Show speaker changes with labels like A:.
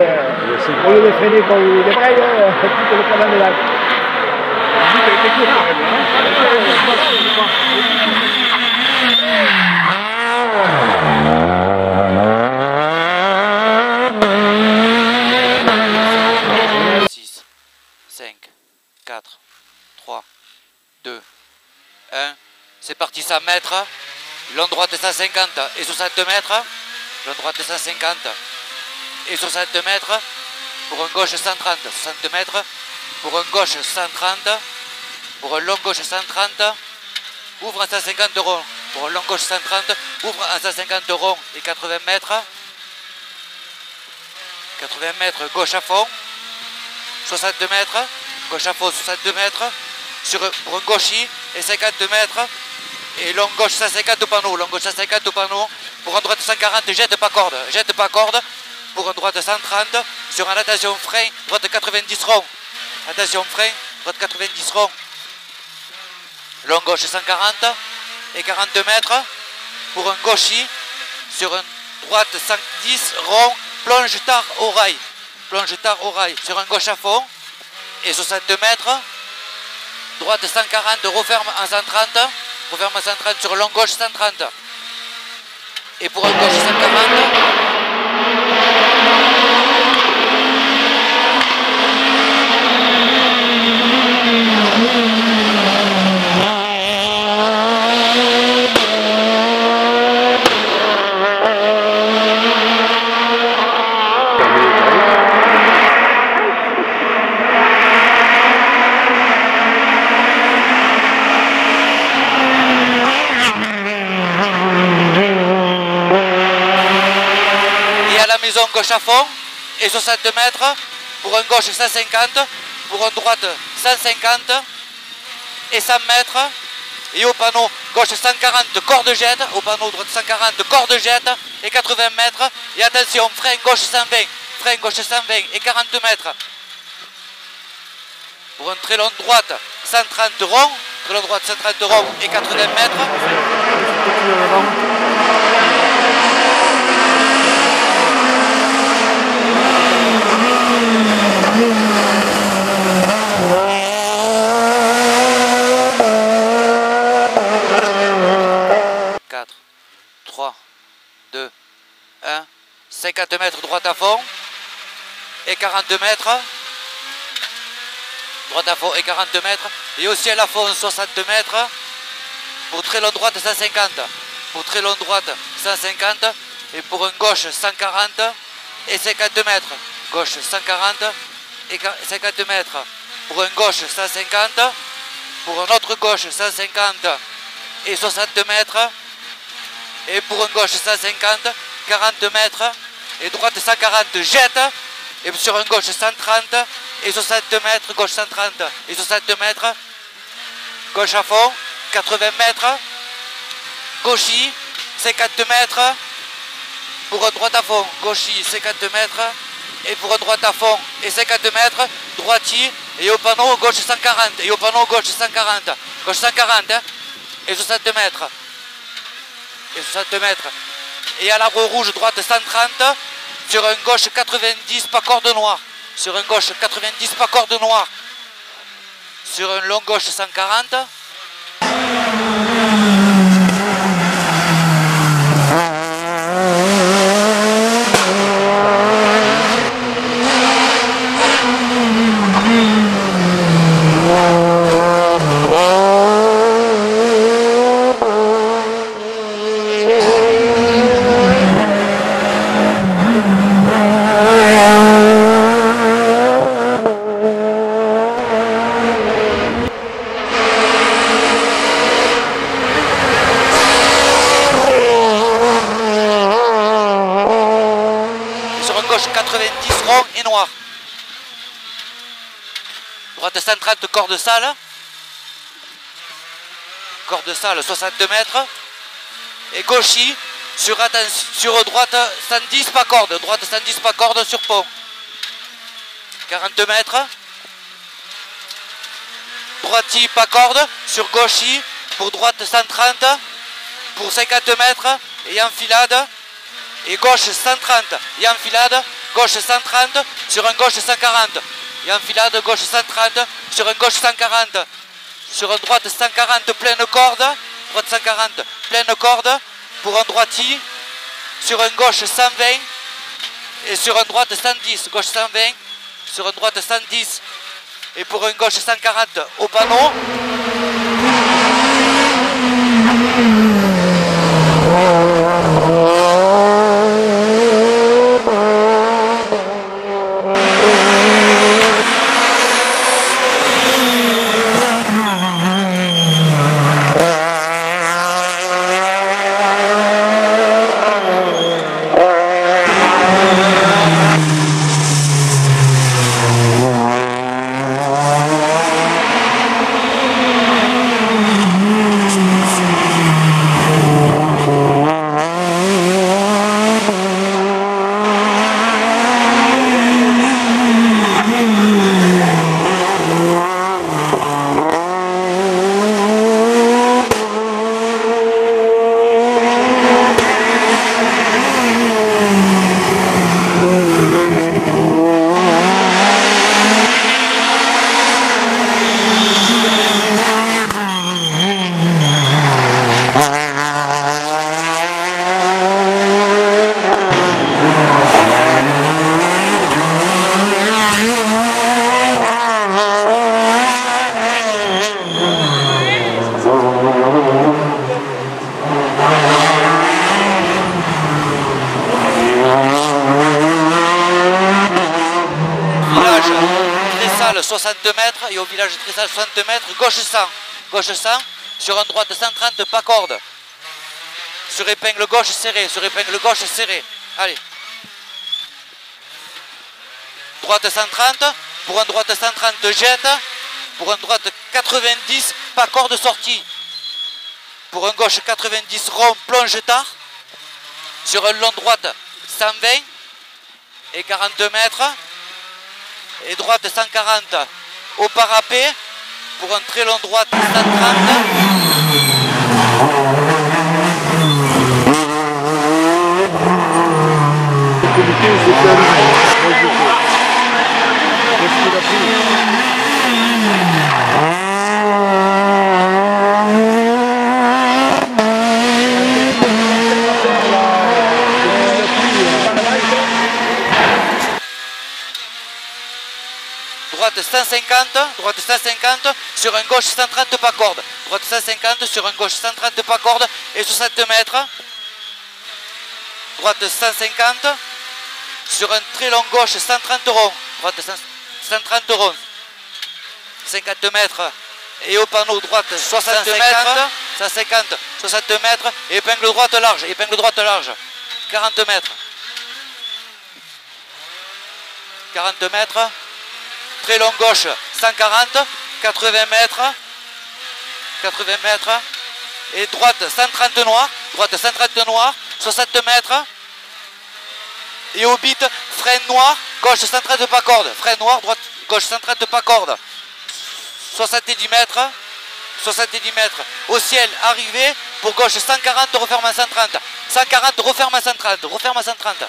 A: Au lieu de freiner quand vous débrayez, tout le pendant de l'axe.
B: Six, 5, 4, 3, 2, 1. C'est parti 100 mètres. Long droite 150 et 60 mètres. Long droite 150 et 60 mètres. Pour un gauche 130, 60 mètres. Pour un gauche 130. Pour un long gauche 130. Ouvre en 150 rond. Pour un long gauche 130. Ouvre en 150 rond et 80 mètres. 80 mètres gauche à fond. 60 mètres. Gauche à fond 62 mètres. Pour un gauchis et 50 mètres. Et long gauche 150 au panneau. Long gauche 150 au panneau. Pour un droite 140, jette pas corde. Jette pas corde. Pour un droite 130. Sur un attention frein, droite 90 rond. Attention frein, droite 90 rond. Long gauche 140 et 40 mètres. Pour un gauchis. Sur un droite 110 rond. Plonge tard au rail. Plonge tard au rail. Sur un gauche à fond. Et 60 mètres. Droite 140, referme en 130. Referme en 130 sur long gauche 130. Et pour un gauche 140. Maison gauche à fond et 60 mètres. Pour un gauche 150. Pour un droite 150 et 100 mètres. Et au panneau gauche 140 corde jette. Au panneau droite 140 corde jette et 80 mètres. Et attention, frein gauche 120. Frein gauche 120 et 40 mètres. Pour un très long droite 130 rond. Très long droite 130 rond et 80 mètres. 3, 2, 1, 50 mètres droite à fond et 40 mètres, droite à fond et 40 mètres, et au ciel à fond 60 mètres, pour très long droite 150, pour très long droite 150, et pour un gauche 140 et 50 mètres, gauche 140 et 50 mètres, pour un gauche 150, pour un autre gauche 150 et 60 mètres, et pour un gauche 150, 40 mètres, et droite 140, jette, et sur un gauche 130, et 60 mètres, gauche 130, et 60 mètres, gauche à fond, 80 mètres, gauchis, 50 mètres, pour un droite à fond, gauchis, 50 mètres, et pour un droite à fond, et 50 mètres, droitier, et au panneau, gauche 140, et au panneau, gauche 140, gauche 140, et 60 mètres. Et 60 mètres. Et à l'arbre rouge, droite 130, sur un gauche 90, pas corde noire. Sur un gauche 90, pas corde noire. Sur un long gauche 140. Gauche 90 rond et noir. Droite 130 corde sale. Corde sale 60 mètres. Et gauchis sur droite 110 pas corde. Droite 110 pas corde sur pont. 40 mètres. Droitier pas corde sur gauchis pour droite 130 pour 50 mètres et enfilade. Et gauche 130 et enfilade gauche 130, sur un gauche 140. Et enfilade, gauche 130, sur un gauche 140. Sur un droite 140, pleine corde. Droite 140, pleine corde. Pour un droitier. Sur un gauche 120. Et sur un droite 110, gauche 120. Sur un droite 110. Et pour un gauche 140 au panneau. Tressal 60 mètres et au village Tressal 60 mètres, gauche 100. Gauche 100, sur un droite 130, pas corde. Sur épingle gauche serré, sur épingle gauche serré. Allez. Droite 130, pour un droite 130 jette, pour un droite 90, pas corde sortie. Pour un gauche 90 rond, plonge tard. Sur un long droite 120 et 40 mètres. Et droite 140 au parapet pour un très long droite 130. Droite 150, sur un gauche 130 pas corde. Droite 150, sur un gauche 130 pas corde et 60 mètres. Droite 150, sur un très long gauche 130 rond. Droite 130 rond. 50 mètres et au panneau droite 60 mètres. 150, 60 mètres et épingle droite large. Épingle droite large. 40 mètres. 40 mètres. Très long gauche 140, 80 mètres, 80 mètres, et droite 130 noir, 60 mètres, et au bit, frein noir, gauche 130 pas corde, frein noir, droite, gauche 130 pas corde, 70 mètres, au ciel, arrivé, pour gauche 140, referme à 130, 140, referme à 130, referme à 130.